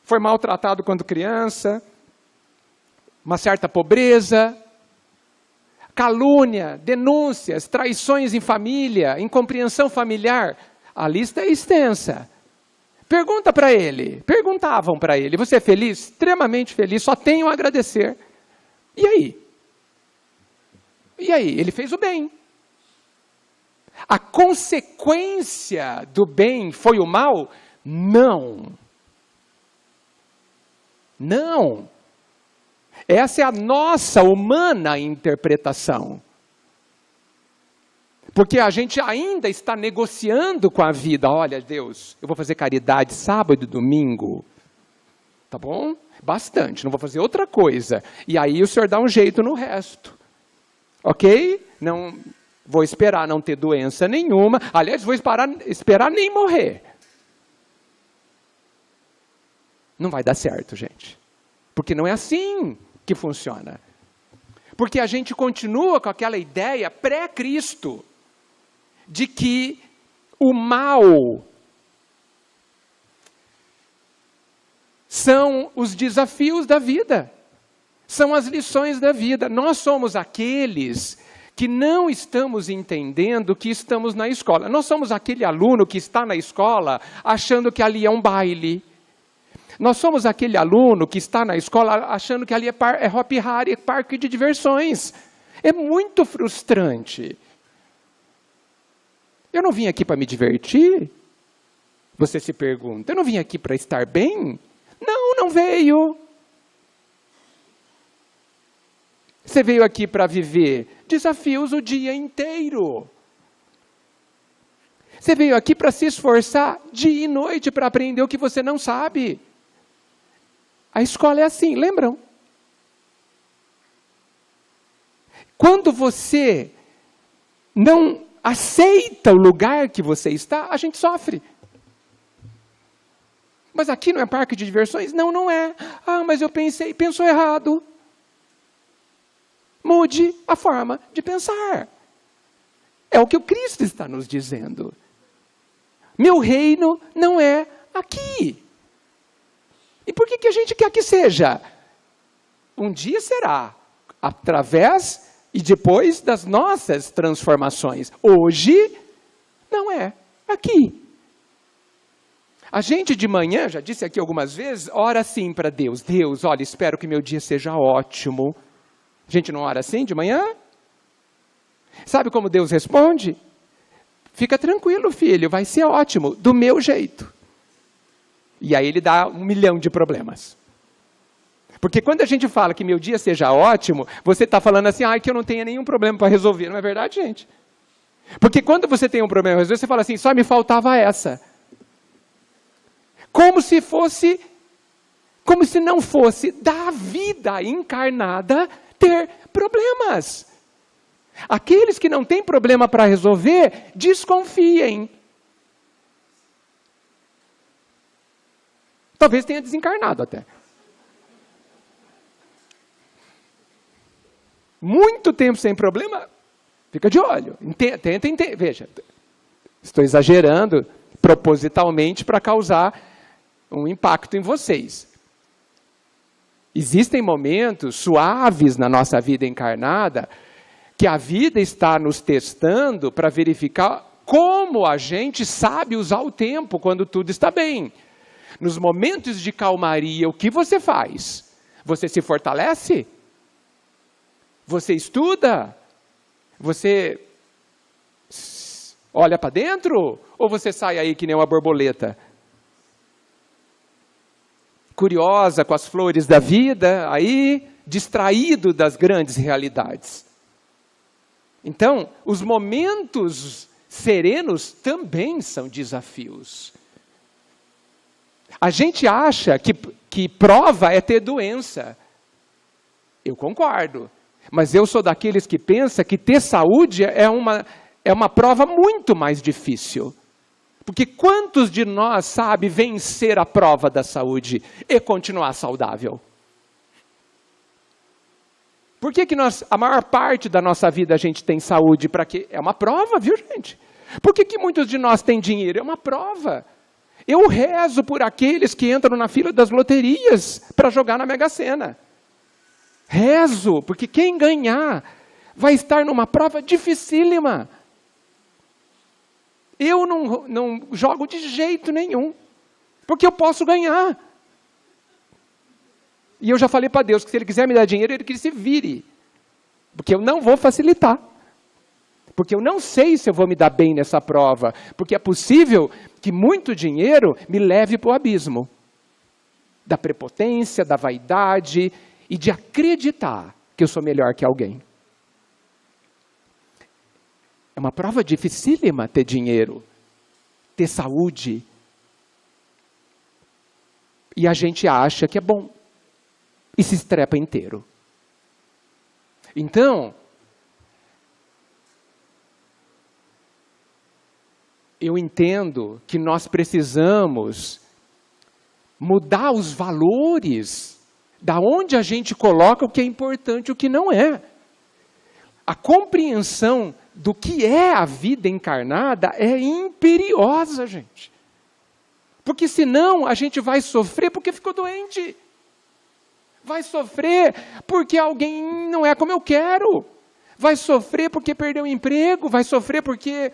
Foi maltratado quando criança, uma certa pobreza, calúnia, denúncias, traições em família, incompreensão familiar. A lista é extensa. Perguntavam para ele, você é feliz? Extremamente feliz, só tenho a agradecer. E aí? E aí? Ele fez o bem. A consequência do bem foi o mal? Não. Não. Essa é a nossa humana interpretação. Porque a gente ainda está negociando com a vida. Olha, Deus, eu vou fazer caridade sábado e domingo. Tá bom? Bastante, não vou fazer outra coisa. E aí o Senhor dá um jeito no resto. Ok? Não vou esperar não ter doença nenhuma. Aliás, vou esperar nem morrer. Não vai dar certo, gente. Porque não é assim que funciona. Porque a gente continua com aquela ideia pré-Cristo de que o mal são os desafios da vida, são as lições da vida. Nós somos aqueles que não estamos entendendo que estamos na escola. Nós somos aquele aluno que está na escola achando que ali é um baile. Nós somos aquele aluno que está na escola achando que ali é Hopi Hari, parque de diversões. É muito frustrante. Eu não vim aqui para me divertir? Você se pergunta. Eu não vim aqui para estar bem? Não veio. Você veio aqui para viver desafios o dia inteiro. Você veio aqui para se esforçar dia e noite para aprender o que você não sabe. A escola é assim, lembram? Quando você não aceita o lugar que você está, a gente sofre. Mas aqui não é parque de diversões? Não, não é. Ah, mas eu pensou errado. Mude a forma de pensar. É o que o Cristo está nos dizendo. Meu reino não é aqui. E por que a gente quer que seja? Um dia será, através e depois das nossas transformações. Hoje, não é aqui. A gente de manhã, já disse aqui algumas vezes, ora assim para Deus. Deus, olha, espero que meu dia seja ótimo. A gente não ora assim de manhã? Sabe como Deus responde? Fica tranquilo, filho, vai ser ótimo, do meu jeito. E aí ele dá 1 milhão de problemas. Porque quando a gente fala que meu dia seja ótimo, você está falando assim, que eu não tenha nenhum problema para resolver. Não é verdade, gente? Porque quando você tem um problema para resolver, você fala assim, só me faltava essa. Como se não fosse da vida encarnada ter problemas. Aqueles que não têm problema para resolver, desconfiem. Talvez tenha desencarnado até. Muito tempo sem problema, fica de olho. Tenta entender. Veja, estou exagerando propositalmente para causar um impacto em vocês. Existem momentos suaves na nossa vida encarnada que a vida está nos testando para verificar como a gente sabe usar o tempo quando tudo está bem. Nos momentos de calmaria, o que você faz? Você se fortalece? Você estuda? Você olha para dentro? Ou você sai aí que nem uma borboleta? Curiosa com as flores da vida, aí distraído das grandes realidades. Então, os momentos serenos também são desafios. A gente acha que prova é ter doença. Eu concordo. Mas eu sou daqueles que pensam que ter saúde é uma prova muito mais difícil. Porque quantos de nós sabe vencer a prova da saúde e continuar saudável? Por que a maior parte da nossa vida a gente tem saúde? Para quê? É uma prova, viu, gente? Por que muitos de nós têm dinheiro? É uma prova. Eu rezo por aqueles que entram na fila das loterias para jogar na Mega Sena. Rezo, porque quem ganhar vai estar numa prova dificílima. Eu não jogo de jeito nenhum, porque eu posso ganhar. E eu já falei para Deus que se Ele quiser me dar dinheiro, Ele que se vire. Porque eu não vou facilitar. Porque eu não sei se eu vou me dar bem nessa prova. Porque é possível que muito dinheiro me leve para o abismo. Da prepotência, da vaidade e de acreditar que eu sou melhor que alguém. É uma prova dificílima ter dinheiro, ter saúde. E a gente acha que é bom. E se estrepa inteiro. Então, eu entendo que nós precisamos mudar os valores da onde a gente coloca o que é importante e o que não é. A compreensão do que é a vida encarnada é imperiosa, gente. Porque senão a gente vai sofrer porque ficou doente. Vai sofrer porque alguém não é como eu quero. Vai sofrer porque perdeu o emprego. Vai sofrer porque...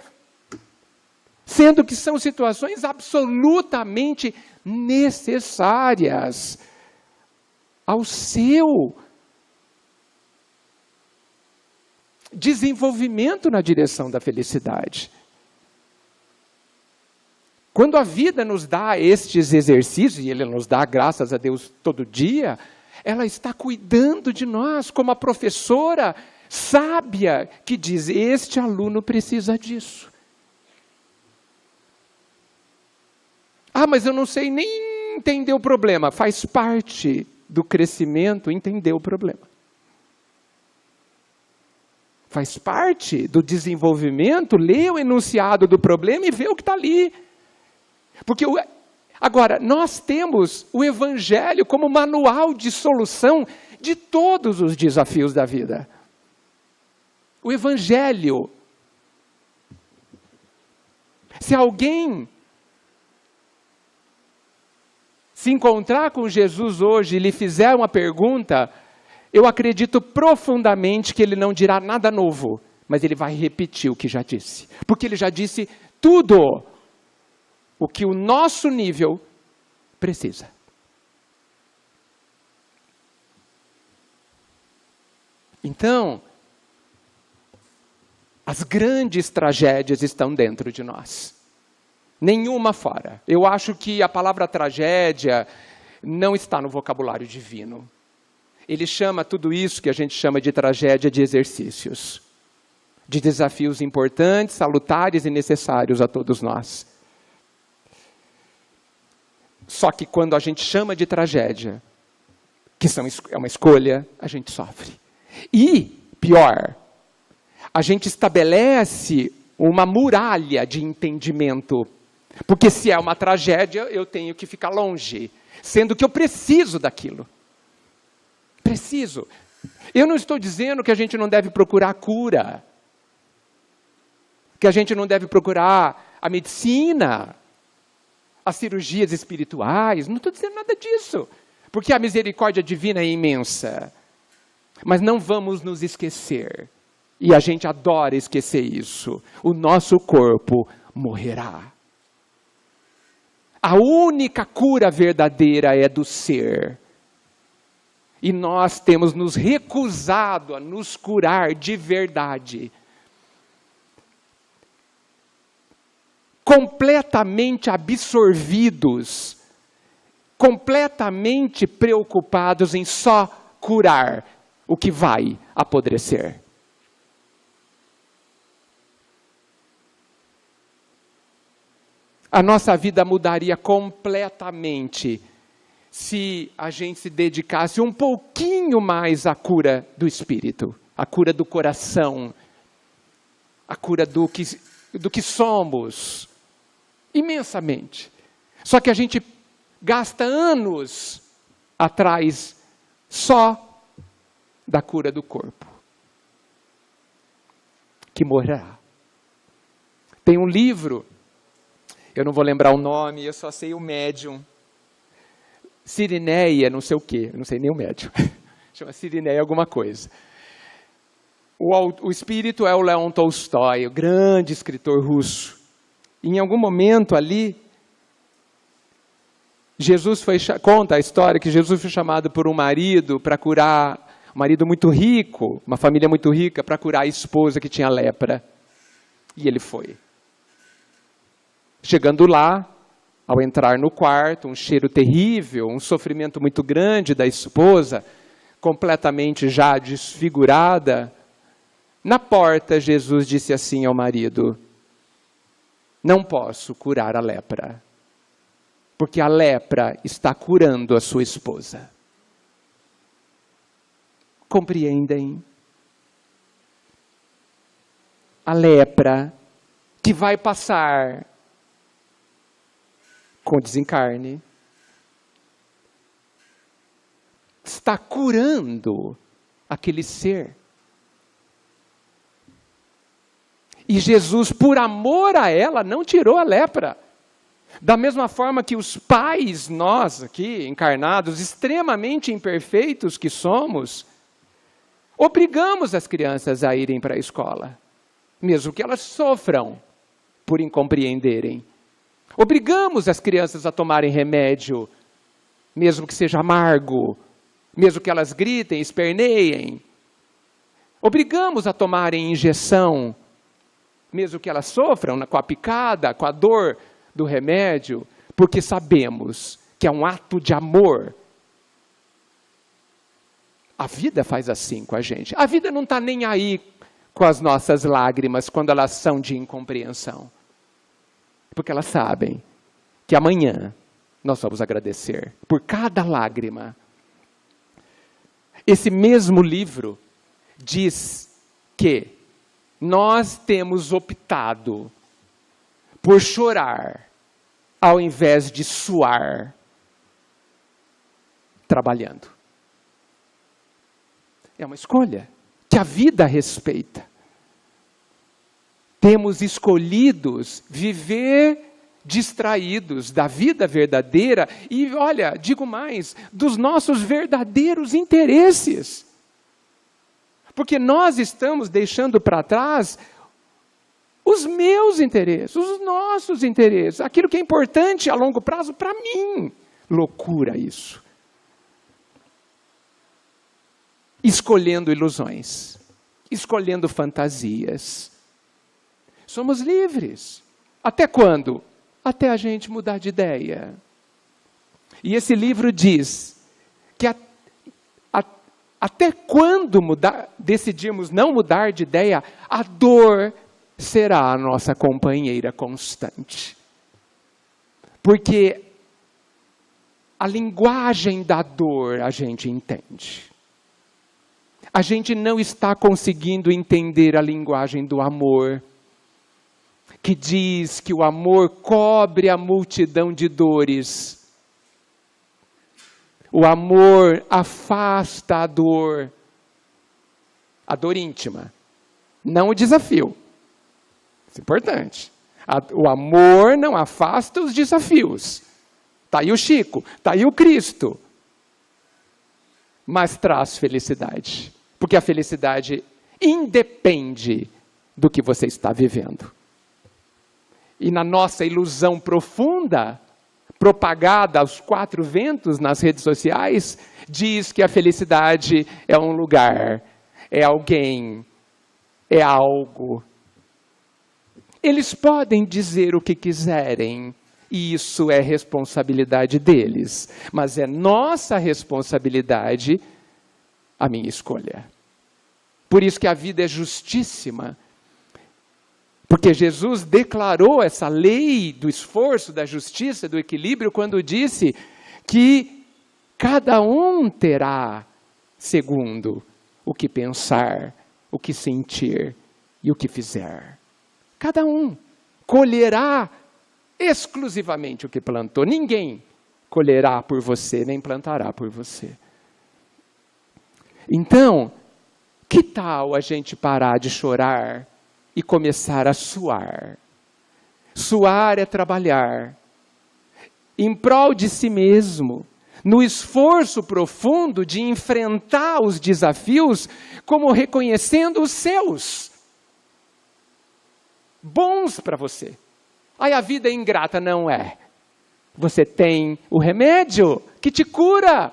Sendo que são situações absolutamente necessárias ao seu desenvolvimento na direção da felicidade. Quando a vida nos dá estes exercícios, e Ele nos dá, graças a Deus, todo dia, ela está cuidando de nós, como a professora sábia que diz, este aluno precisa disso. Ah, mas eu não sei nem entender o problema. Faz parte do crescimento entender o problema. Faz parte do desenvolvimento ler o enunciado do problema e ver o que está ali. Porque, agora, nós temos o Evangelho como manual de solução de todos os desafios da vida. O Evangelho. Se alguém se encontrar com Jesus hoje e lhe fizer uma pergunta, eu acredito profundamente que ele não dirá nada novo, mas ele vai repetir o que já disse. Porque ele já disse tudo o que o nosso nível precisa. Então, as grandes tragédias estão dentro de nós. Nenhuma fora. Eu acho que a palavra tragédia não está no vocabulário divino. Ele chama tudo isso que a gente chama de tragédia de exercícios. De desafios importantes, salutares e necessários a todos nós. Só que quando a gente chama de tragédia, que é uma escolha, a gente sofre. E, pior, a gente estabelece uma muralha de entendimento. Porque se é uma tragédia, eu tenho que ficar longe. Sendo que eu preciso daquilo. Preciso. Eu não estou dizendo que a gente não deve procurar cura. Que a gente não deve procurar a medicina. As cirurgias espirituais. Não estou dizendo nada disso. Porque a misericórdia divina é imensa. Mas não vamos nos esquecer. E a gente adora esquecer isso. O nosso corpo morrerá. A única cura verdadeira é do ser. E nós temos nos recusado a nos curar de verdade. Completamente absorvidos, completamente preocupados em só curar o que vai apodrecer. A nossa vida mudaria completamente se a gente se dedicasse um pouquinho mais à cura do espírito, à cura do coração, à cura do que somos, imensamente. Só que a gente gasta anos atrás só da cura do corpo, que morrerá. Tem um livro, eu não vou lembrar o nome, eu só sei o médium. Sirineia, não sei o quê, eu não sei nem o médium. Chama Sirineia alguma coisa. O espírito é o Leon Tolstói, o grande escritor russo. E em algum momento ali, conta a história que Jesus foi chamado por um marido para curar, um marido muito rico, uma família muito rica, para curar a esposa que tinha lepra. E ele foi. Chegando lá, ao entrar no quarto, um cheiro terrível, um sofrimento muito grande da esposa, completamente já desfigurada. Na porta, Jesus disse assim ao marido: não posso curar a lepra, porque a lepra está curando a sua esposa. Compreendem? A lepra que vai passar com o desencarne está curando aquele ser. E Jesus, por amor a ela, não tirou a lepra. Da mesma forma que os pais, nós aqui, encarnados, extremamente imperfeitos que somos, obrigamos as crianças a irem para a escola, mesmo que elas sofram por incompreenderem. Obrigamos as crianças a tomarem remédio, mesmo que seja amargo, mesmo que elas gritem, esperneiem. Obrigamos a tomarem injeção, mesmo que elas sofram com a picada, com a dor do remédio, porque sabemos que é um ato de amor. A vida faz assim com a gente. A vida não está nem aí com as nossas lágrimas quando elas são de incompreensão. Porque elas sabem que amanhã nós vamos agradecer por cada lágrima. Esse mesmo livro diz que nós temos optado por chorar ao invés de suar trabalhando. É uma escolha que a vida respeita. Temos escolhidos viver distraídos da vida verdadeira e, olha, digo mais, dos nossos verdadeiros interesses. Porque nós estamos deixando para trás os meus interesses, os nossos interesses, aquilo que é importante a longo prazo para mim. Loucura isso. Escolhendo ilusões, escolhendo fantasias. Somos livres. Até quando? Até a gente mudar de ideia. E esse livro diz que até quando decidirmos não mudar de ideia, a dor será a nossa companheira constante. Porque a linguagem da dor a gente entende. A gente não está conseguindo entender a linguagem do amor, que diz que o amor cobre a multidão de dores. O amor afasta a dor íntima, não o desafio. Isso é importante. O amor não afasta os desafios. Está aí o Chico, está aí o Cristo. Mas traz felicidade. Porque a felicidade independe do que você está vivendo. E na nossa ilusão profunda, propagada aos quatro ventos nas redes sociais, diz que a felicidade é um lugar, é alguém, é algo. Eles podem dizer o que quiserem, e isso é responsabilidade deles. Mas é nossa responsabilidade a minha escolha. Por isso que a vida é justíssima. Porque Jesus declarou essa lei do esforço, da justiça, do equilíbrio, quando disse que cada um terá segundo o que pensar, o que sentir e o que fizer. Cada um colherá exclusivamente o que plantou. Ninguém colherá por você, nem plantará por você. Então, que tal a gente parar de chorar e começar a suar? Suar é trabalhar em prol de si mesmo, no esforço profundo de enfrentar os desafios, como reconhecendo os seus, bons para você. Aí a vida é ingrata, não é. Você tem o remédio que te cura.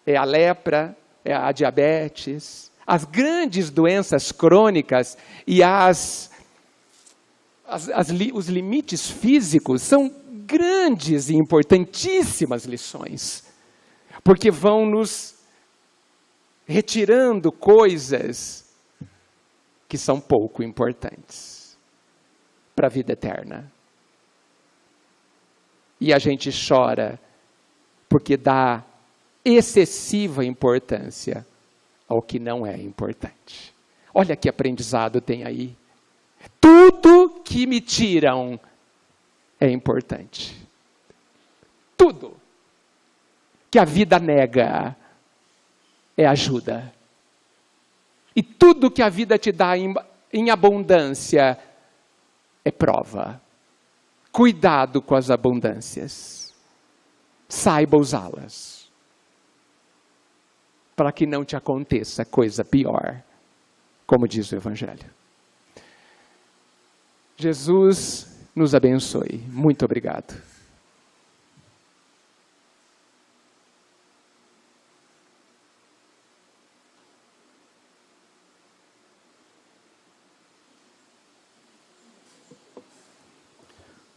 É a lepra, é a diabetes, as grandes doenças crônicas e os limites físicos são grandes e importantíssimas lições, porque vão nos retirando coisas que são pouco importantes para a vida eterna. E a gente chora porque dá excessiva importância ao que não é importante. Olha que aprendizado tem aí. Tudo que me tiram é importante. Tudo que a vida nega é ajuda. E tudo que a vida te dá em abundância é prova. Cuidado com as abundâncias. Saiba usá-las, para que não te aconteça coisa pior, como diz o Evangelho. Jesus nos abençoe. Muito obrigado.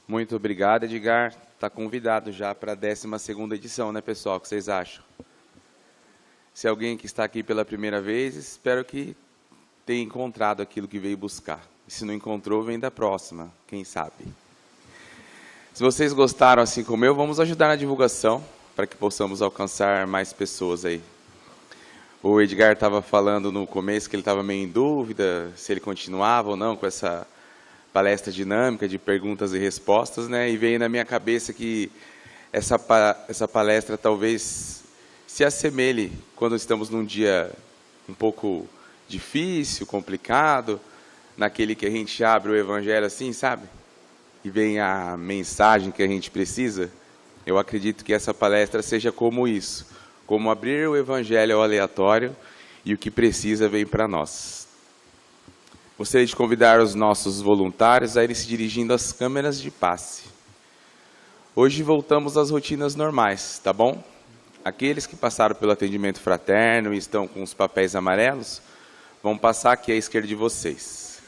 Muito obrigado, Edgar. Está convidado já para a 12ª edição, né, pessoal? O que vocês acham? Se alguém que está aqui pela primeira vez, espero que tenha encontrado aquilo que veio buscar. E se não encontrou, vem da próxima, quem sabe. Se vocês gostaram assim como eu, vamos ajudar na divulgação para que possamos alcançar mais pessoas aí. O Edgar estava falando no começo que ele estava meio em dúvida se ele continuava ou não com essa palestra dinâmica de perguntas e respostas, né? E veio na minha cabeça que essa palestra talvez se assemelhe quando estamos num dia um pouco difícil, complicado, naquele que a gente abre o Evangelho assim, sabe? E vem a mensagem que a gente precisa. Eu acredito que essa palestra seja como isso, como abrir o Evangelho ao aleatório e o que precisa vem para nós. Gostaria de convidar os nossos voluntários a irem se dirigindo às câmeras de passe. Hoje voltamos às rotinas normais, tá bom? Aqueles que passaram pelo atendimento fraterno e estão com os papéis amarelos, vão passar aqui à esquerda de vocês.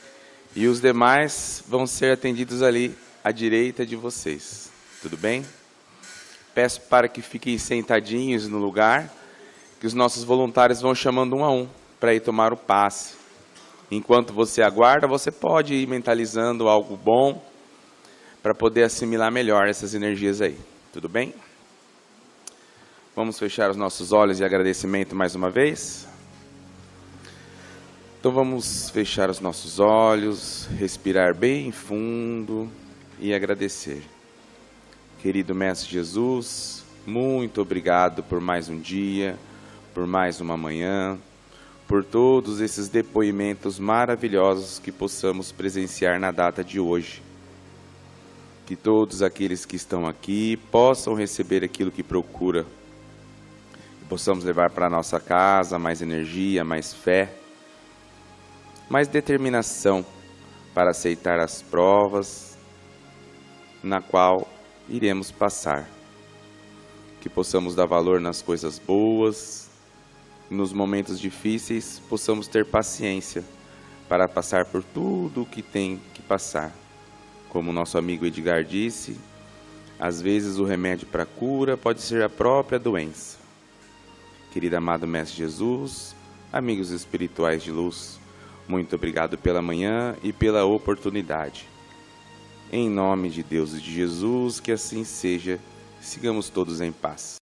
E os demais vão ser atendidos ali à direita de vocês. Tudo bem? Peço para que fiquem sentadinhos no lugar, que os nossos voluntários vão chamando um a um para ir tomar o passe. Enquanto você aguarda, você pode ir mentalizando algo bom para poder assimilar melhor essas energias aí. Tudo bem? Vamos fechar os nossos olhos e agradecimento mais uma vez? Então vamos fechar os nossos olhos, respirar bem fundo e agradecer. Querido Mestre Jesus, muito obrigado por mais um dia, por mais uma manhã, por todos esses depoimentos maravilhosos que possamos presenciar na data de hoje. Que todos aqueles que estão aqui possam receber aquilo que procura. Que possamos levar para a nossa casa mais energia, mais fé, mais determinação para aceitar as provas na qual iremos passar. Que possamos dar valor nas coisas boas, e nos momentos difíceis possamos ter paciência para passar por tudo o que tem que passar. Como o nosso amigo Edgar disse, às vezes o remédio para a cura pode ser a própria doença. Querido amado Mestre Jesus, amigos espirituais de luz, muito obrigado pela manhã e pela oportunidade. Em nome de Deus e de Jesus, que assim seja, sigamos todos em paz.